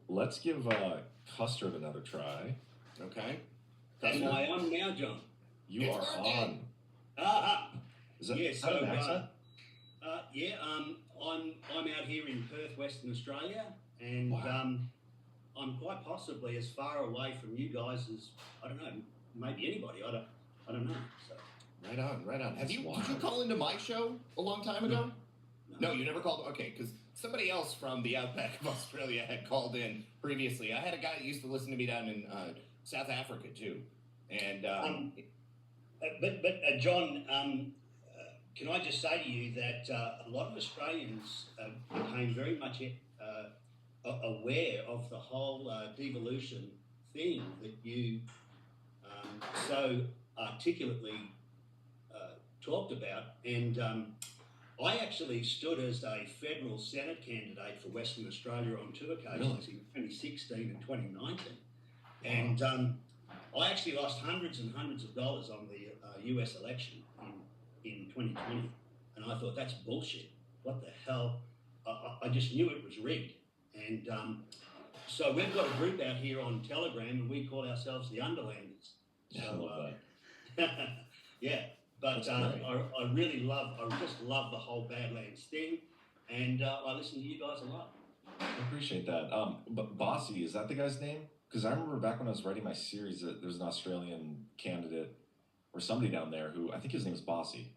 Let's give Custard another try. Okay. Am Custard. I on now, John? You It's are working. on. Ah, Is that, yeah. is that So, an accent? yeah, I'm out here in Perth, Western Australia, and Wow. I'm quite possibly as far away from you guys as I don't know, maybe anybody. I don't know. So Right on, right on. Did you wild. call into my show a long time no, ago? no. No, you never called. Okay, because somebody else from the outback of Australia had called in previously. I had a guy that used to listen to me down in South Africa too, and Um, but John, can I just say to you that a lot of Australians became very much aware of the whole devolution thing that you so articulately talked about. And I actually stood as a federal Senate candidate for Western Australia on two occasions in 2016 and 2019. And I actually lost hundreds and hundreds of dollars on the US election in 2020. And I thought, that's bullshit. What the hell? I just knew it was rigged. And so we've got a group out here on Telegram, and we call ourselves the Underlanders. Yeah, I So, love that. yeah. But That's great. I just love the whole Badlands thing. And I listen to you guys a lot. I appreciate that. But Bossy, is that the guy's name? Because I remember back when I was writing my series that there was an Australian candidate or somebody down there who I think his name is Bossy.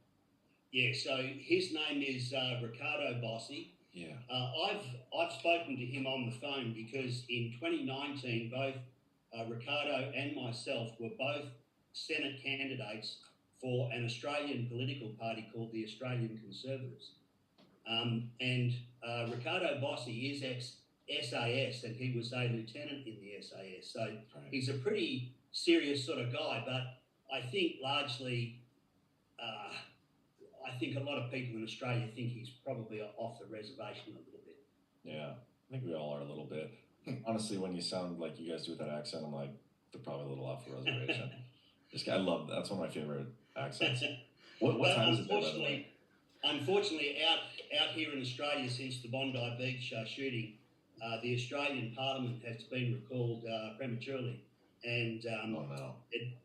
Yeah, so his name is Ricardo Bossi. Yeah. I've spoken to him on the phone because in 2019, both Ricardo and myself were both Senate candidates for an Australian political party called the Australian Conservatives. And Ricardo Bossi is ex-SAS, and he was a lieutenant in the SAS. So he's a pretty serious sort of guy, but I think largely, I think a lot of people in Australia think he's probably off the reservation a little bit. Yeah. I think we all are a little bit. Honestly, when you sound like you guys do with that accent, I'm like, they're probably a little off the reservation. I love that. That's one of my favorite accents. What time is it there, by the way? Unfortunately, out here in Australia since the Bondi Beach shooting, the Australian Parliament has been recalled prematurely, and Oh, no.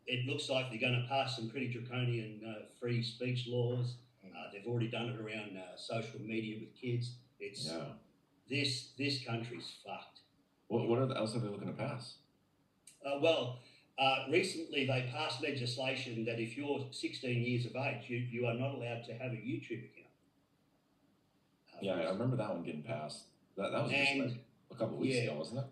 it looks like they're going to pass some pretty draconian free speech laws. They've already done it around social media with kids. It's this country's fucked. What else are they looking to pass? Recently they passed legislation that if you're 16 years of age, you are not allowed to have a YouTube account. Yeah, I remember that one getting passed. That was just like a couple of weeks ago, wasn't it?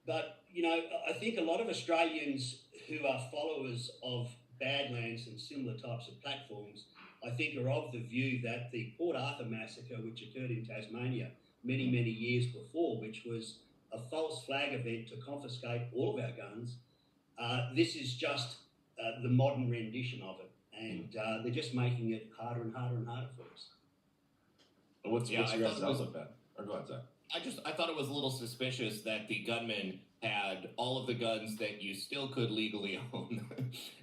But, I think a lot of Australians who are followers of Badlands and similar types of platforms, I think are of the view that the Port Arthur massacre, which occurred in Tasmania many, many years before, which was a false flag event to confiscate all of our guns, this is just the modern rendition of it. And they're just making it harder and harder and harder for us. What's your guys' outlook then? Or go ahead, Zach. I thought it was a little suspicious that the gunman had all of the guns that you still could legally own,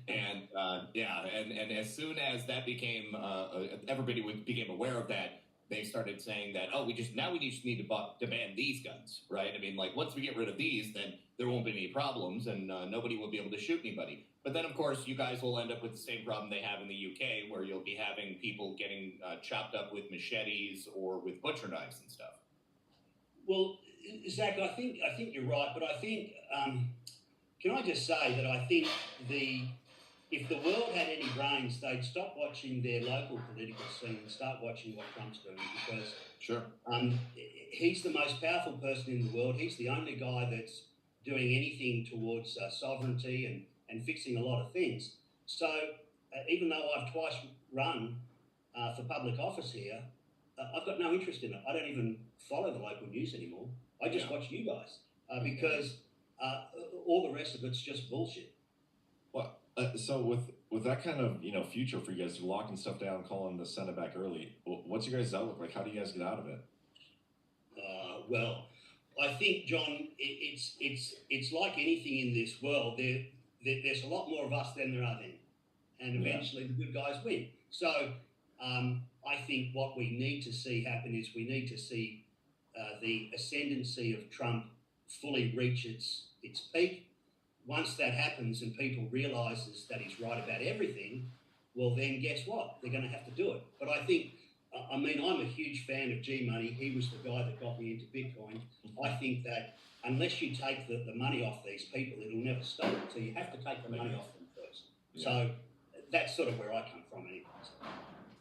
and and as soon as that became everybody became aware of that, they started saying that we just need to ban these guns, right? I mean, like once we get rid of these, then there won't be any problems, and nobody will be able to shoot anybody. But then, of course, you guys will end up with the same problem they have in the UK, where you'll be having people getting chopped up with machetes or with butcher knives and stuff. Well, Zach, I think you're right, but I think can I just say that I think if the world had any brains, they'd stop watching their local political scene and start watching what Trump's doing, because he's the most powerful person in the world. He's the only guy that's doing anything towards sovereignty and fixing a lot of things. So even though I've twice run for public office here, I've got no interest in it. I don't even follow the local news anymore. I just watch you guys because all the rest of it's just bullshit. Well, so with that kind of future for you guys, locking stuff down, calling the Senate back early, what's your guys' outlook? Like, how do you guys get out of it? Well, I think, John, it's like anything in this world. There's a lot more of us than there are them, and eventually the good guys win. So I think what we need to see happen is we need to see the ascendancy of Trump fully reach its peak. Once that happens and people realises that he's right about everything, well, then guess what? They're going to have to do it. But I think, I mean, I'm a huge fan of G Money. He was the guy that got me into Bitcoin. I think that unless you take the money off these people, it'll never stop. So you have to take the money off them first. Yeah. So that's sort of where I come from anyway. So.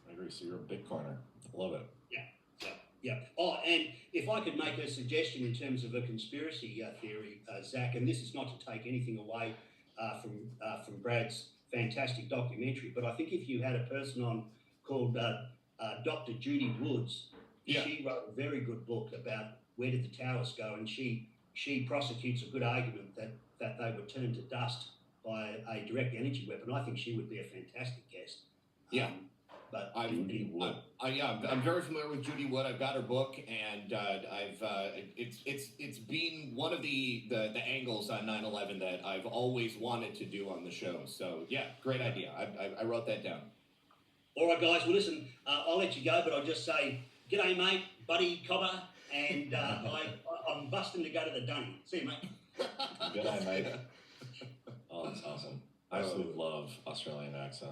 I agree. So you're a Bitcoiner. Love it. Yeah. So, yeah. Oh, and if I could make a suggestion in terms of a conspiracy theory, Zach, and this is not to take anything away from Brad's fantastic documentary, but I think if you had a person on called Dr. Judy Woods, she wrote a very good book about where did the towers go, and she prosecutes a good argument that they were turned to dust by a direct energy weapon. I think she would be a fantastic guest. Yeah. But Judy Wood. I'm very familiar with Judy Wood. I've got her book, and it's been one of the angles on 9/11 that I've always wanted to do on the show. So yeah, great idea. I wrote that down. All right, guys. Well, listen, I'll let you go, but I'll just say, g'day, mate, buddy Cobber, and I'm busting to go to the dunny. See you, mate. Good eye, mate. Oh, that's awesome. I absolutely love Australian accents.